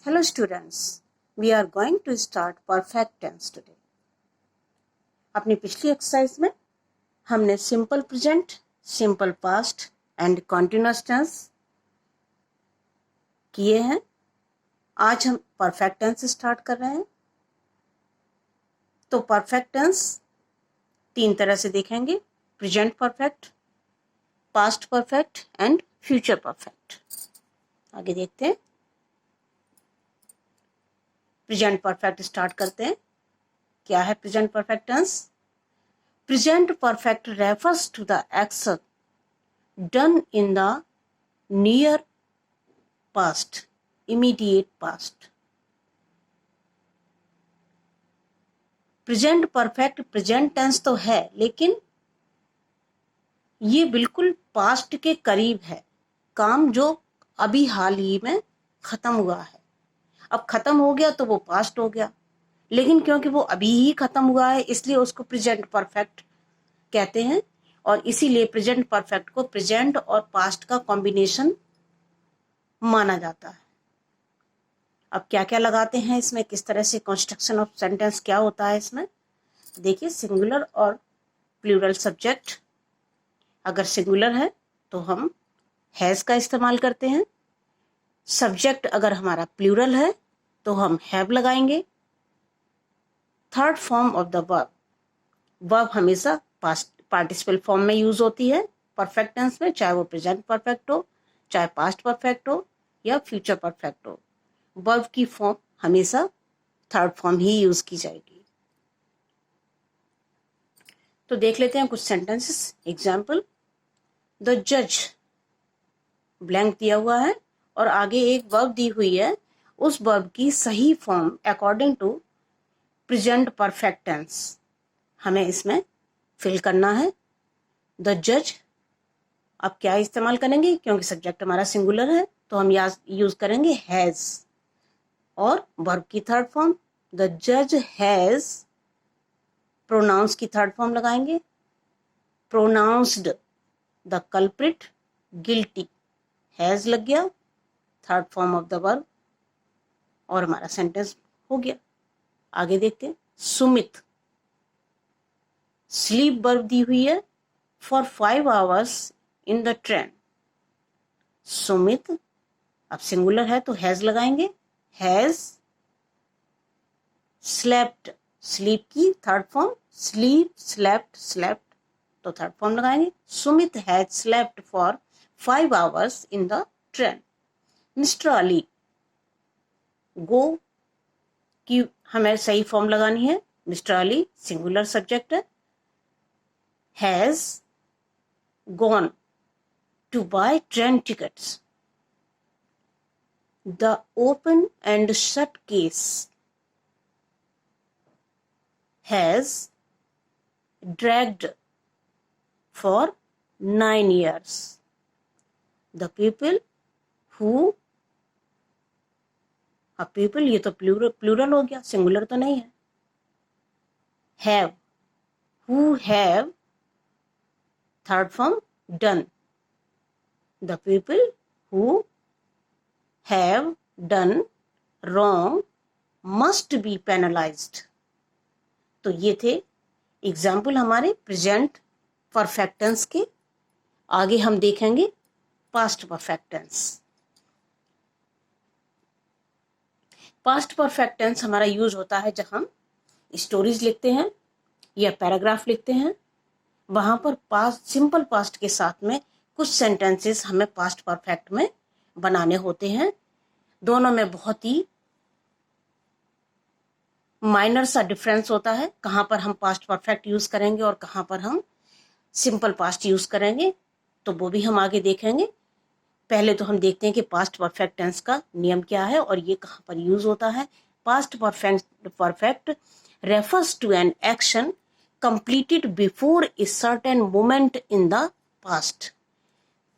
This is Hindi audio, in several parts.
Hello students, we are going to start perfect tense today. अपनी पिछली एक्सरसाइज में हमने simple present, simple past and continuous tense किए हैं। आज हम परफेक्ट टेंस स्टार्ट कर रहे हैं। तो परफेक्ट टेंस तीन तरह से देखेंगे: present perfect, past perfect and future perfect. आगे देखते हैं। प्रेजेंट परफेक्ट स्टार्ट करते हैं। क्या है present perfect tense? Present perfect refers to the action done in the near past, immediate past. Present perfect present tense तो है, लेकिन ये बिल्कुल पास्ट के करीब है। काम जो अभी हाल ही में खत्म हुआ है, अब खत्म हो गया तो वो पास्ट हो गया, लेकिन क्योंकि वो अभी ही खत्म हुआ है इसलिए उसको प्रेजेंट परफेक्ट कहते हैं। और इसीलिए प्रेजेंट परफेक्ट को प्रेजेंट और पास्ट का कॉम्बिनेशन माना जाता है। अब क्या क्या लगाते हैं इसमें, किस तरह से कंस्ट्रक्शन ऑफ सेंटेंस क्या होता है इसमें, देखिए। सिंगुलर और प्लूरल सब्जेक्ट, अगर सिंगुलर है तो हम हैज का इस्तेमाल करते हैं। सब्जेक्ट अगर हमारा प्लूरल है तो हम हैव लगाएंगे। Third form of the verb, verb हमेशा पास्ट पार्टिसिपल फॉर्म में यूज होती है परफेक्ट टेंस में, चाहे वो प्रेजेंट परफेक्ट हो, चाहे पास्ट परफेक्ट हो या फ्यूचर परफेक्ट हो। वर्ब की फॉर्म हमेशा थर्ड फॉर्म ही यूज की जाएगी। तो देख लेते हैं कुछ सेंटेंसेस। एग्जाम्पल, द जज, ब्लैंक दिया हुआ है और आगे एक वर्ब दी हुई है। उस वर्ब की सही form according to present perfect tense हमें इसमें फिल करना है। द जज, अब क्या इस्तेमाल करेंगे, क्योंकि सब्जेक्ट हमारा सिंगुलर है तो हम यूज करेंगे हैज। और वर्ब की थर्ड फॉर्म, द जज हैज, प्रोनाउंस की थर्ड फॉर्म लगाएंगे। Pronounced the culprit guilty, has लग गया, third form of the verb, और हमारा सेंटेंस हो गया। आगे देखते हैं। सुमित, स्लीप वर्ब दी हुई है for 5 hours in the train. Sumit, अब सिंगुलर है तो हैज लगाएंगे। हैज स्लेप्ट, स्लीप की third form, sleep, slept, slept, तो थर्ड फॉर्म लगाएंगे। Sumit has slept for 5 hours in the train. Mister Ali, go की हमें सही फॉर्म लगानी है। मिस्टर अली सिंगुलर सब्जेक्ट है। Has gone to buy train tickets. The open and shut case has dragged for 9 years. The people who, अब people ये तो प्लूरल हो गया, सिंगुलर तो नहीं है। have, who have, third form done. The people who have done wrong must be penalized. तो ये थे एग्जाम्पल हमारे प्रेजेंट परफेक्ट टेंस के। आगे हम देखेंगे past perfect tense. Past perfect tense हमारा यूज होता है जब हम स्टोरीज लिखते हैं या पैराग्राफ लिखते हैं, वहां पर पास्ट, सिंपल पास्ट के साथ में कुछ सेंटेंसेस हमें पास्ट परफेक्ट में बनाने होते हैं। दोनों में बहुत ही माइनर सा डिफरेंस होता है, कहाँ पर हम पास्ट परफेक्ट यूज करेंगे और कहाँ पर हम सिंपल पास्ट यूज करेंगे, तो वो भी हम आगे देखेंगे। पहले तो हम देखते हैं कि पास्ट परफेक्ट टेंस का नियम क्या है और ये कहाँ पर यूज होता है। Past perfect refers to an action completed before a certain moment in the past.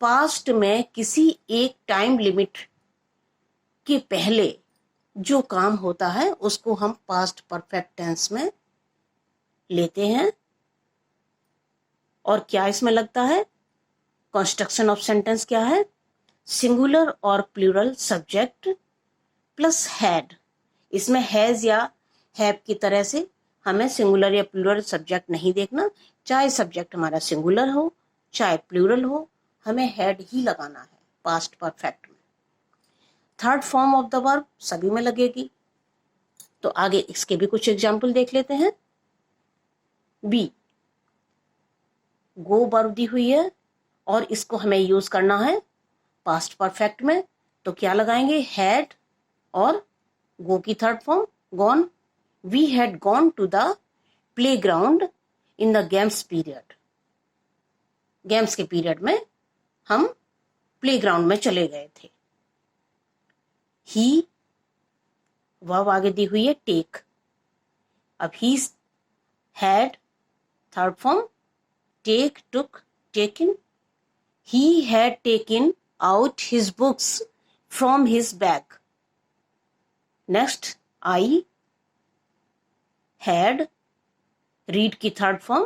Past में किसी एक टाइम लिमिट के पहले जो काम होता है उसको हम पास्ट परफेक्ट टेंस में लेते हैं। और क्या इसमें लगता है, कंस्ट्रक्शन ऑफ सेंटेंस क्या है, सिंगुलर और प्लूरल सब्जेक्ट, प्लस हैड। इसमें हैज या हैव की तरह से हमें सिंगुलर या प्लूरल सब्जेक्ट नहीं देखना, चाहे सब्जेक्ट हमारा सिंगुलर हो चाहे प्लूरल हो, हमें हैड ही लगाना है पास्ट परफेक्ट में। Third form of the verb सभी में लगेगी। तो आगे इसके भी कुछ एग्जाम्पल देख लेते हैं। बी, गो वर्ब दी हुई है और इसको हमें यूज करना है पास्ट परफेक्ट में, तो क्या लगाएंगे, हैड और गो की third form gone. We had gone to the playground in the games period. Games के पीरियड में हम प्ले ग्राउंड में चले गए थे। ही, वर्ब आगे दी हुई है टेक। अब he had third form take, took, taken. He had taken out his books from his bag. Next, I had, read की third form,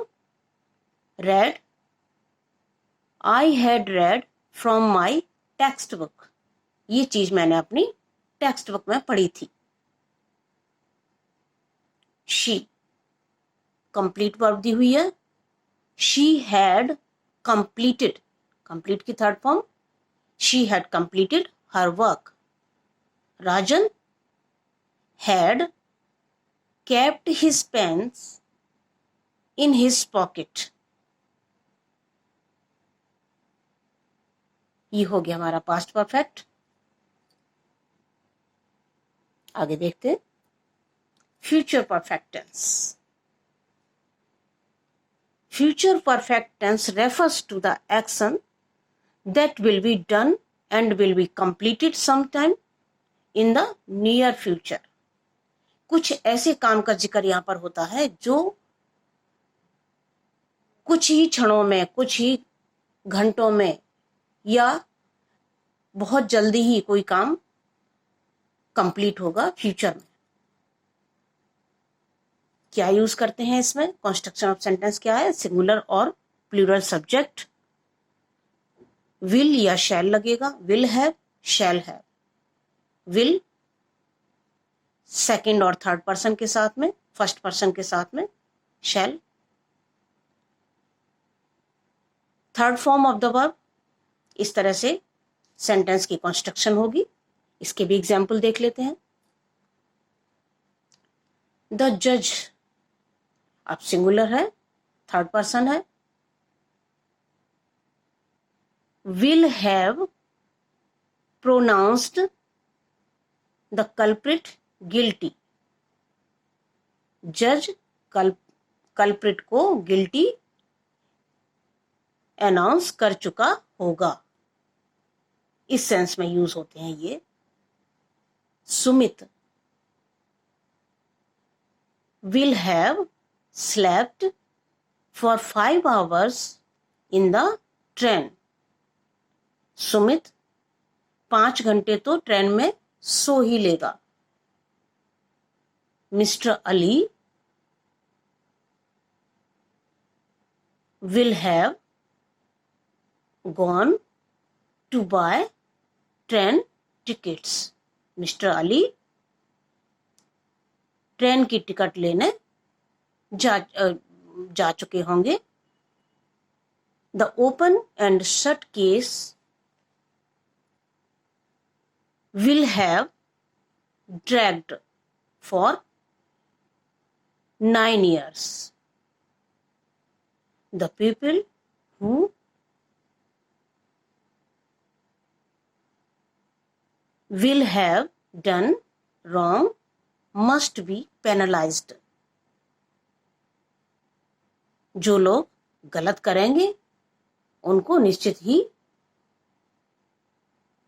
read. I had read from my textbook. ये चीज मैंने अपनी टेक्स्ट बुक में पढ़ी थी। She, कंप्लीट वर्ब दी हुई है। She had completed, complete की third form, she had completed her work. Rajan had kept his pens in his pocket. ये हो गया हमारा पास्ट परफेक्ट। आगे देखते हैं future perfect tense. Future perfect tense refers to the action that will be done and will be completed sometime in the near future. कुछ ऐसे काम का जिक्र यहाँ पर होता है जो कुछ ही क्षणों में, कुछ ही घंटों में या बहुत जल्दी ही कोई काम कंप्लीट होगा फ्यूचर में। क्या यूज करते हैं इसमें, कंस्ट्रक्शन ऑफ सेंटेंस क्या है, सिंगुलर और प्लूरल सब्जेक्ट। विल या शैल लगेगा, will have, shall have. Will second और थर्ड पर्सन के साथ में, फर्स्ट पर्सन के साथ में shall. Third form of the verb, इस तरह से सेंटेंस की कंस्ट्रक्शन होगी। इसके भी एग्जाम्पल देख लेते हैं। द जज, अब सिंगुलर है, थर्ड पर्सन है। Will have pronounced the culprit guilty. जज कल्प्रिट को गिल्टी अनाउंस कर चुका होगा, इस सेंस में यूज होते हैं ये। Sumit will have slept for 5 hours in the train. Sumit 5 घंटे तो ट्रेन में सो ही लेगा। Mister Ali will have gone to buy train tickets. Mister Ali train की टिकट लेने जा चुके होंगे। The open and shut case will have dragged for 9 years. The people who will have done wrong must be penalized. जो लोग गलत करेंगे उनको निश्चित ही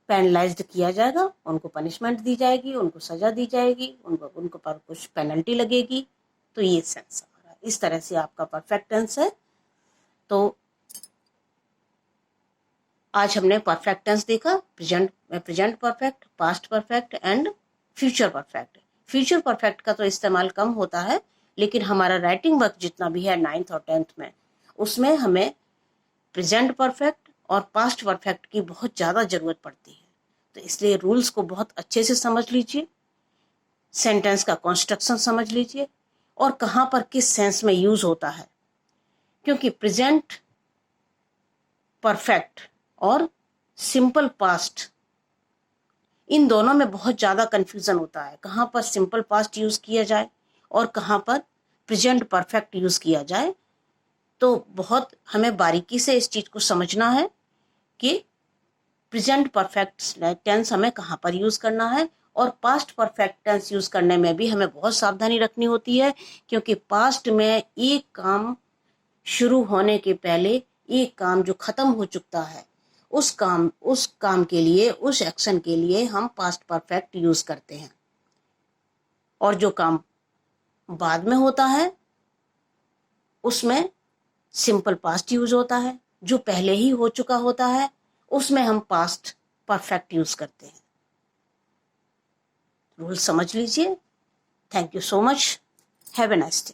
पेनलाइज्ड किया जाएगा, उनको पनिशमेंट दी जाएगी, उनको सजा दी जाएगी, उनको पर कुछ पेनल्टी लगेगी। तो ये सेंस आ रहा है। इस तरह से आपका परफेक्ट टेंस है। तो आज हमने परफेक्ट टेंस देखा, present perfect, past perfect and future perfect. Future perfect का तो इस्तेमाल कम होता है, लेकिन हमारा राइटिंग वर्क जितना भी है 9th और 10th में, उसमें हमें प्रेजेंट परफेक्ट और पास्ट परफेक्ट की बहुत ज़्यादा ज़रूरत पड़ती है। तो इसलिए रूल्स को बहुत अच्छे से समझ लीजिए, सेंटेंस का कंस्ट्रक्शन समझ लीजिए और कहाँ पर किस सेंस में यूज होता है, क्योंकि प्रेजेंट परफेक्ट और सिंपल पास्ट इन दोनों में बहुत ज़्यादा कन्फ्यूज़न होता है, कहाँ पर सिंपल पास्ट यूज़ किया जाए और कहाँ पर प्रेजेंट परफेक्ट यूज़ किया जाए। तो बहुत हमें बारीकी से इस चीज़ को समझना है कि प्रेजेंट परफेक्ट टेंस हमें कहाँ पर यूज़ करना है और पास्ट परफेक्ट टेंस यूज़ करने में भी हमें बहुत सावधानी रखनी होती है, क्योंकि पास्ट में एक काम शुरू होने के पहले एक काम जो खत्म हो चुका है उस काम के लिए, उस एक्शन के लिए हम पास्ट परफेक्ट यूज करते हैं, और जो काम बाद में होता है उसमें सिंपल पास्ट यूज होता है, जो पहले ही हो चुका होता है उसमें हम पास्ट परफेक्ट यूज करते हैं। रूल समझ लीजिए। Thank you so much. Have a nice day.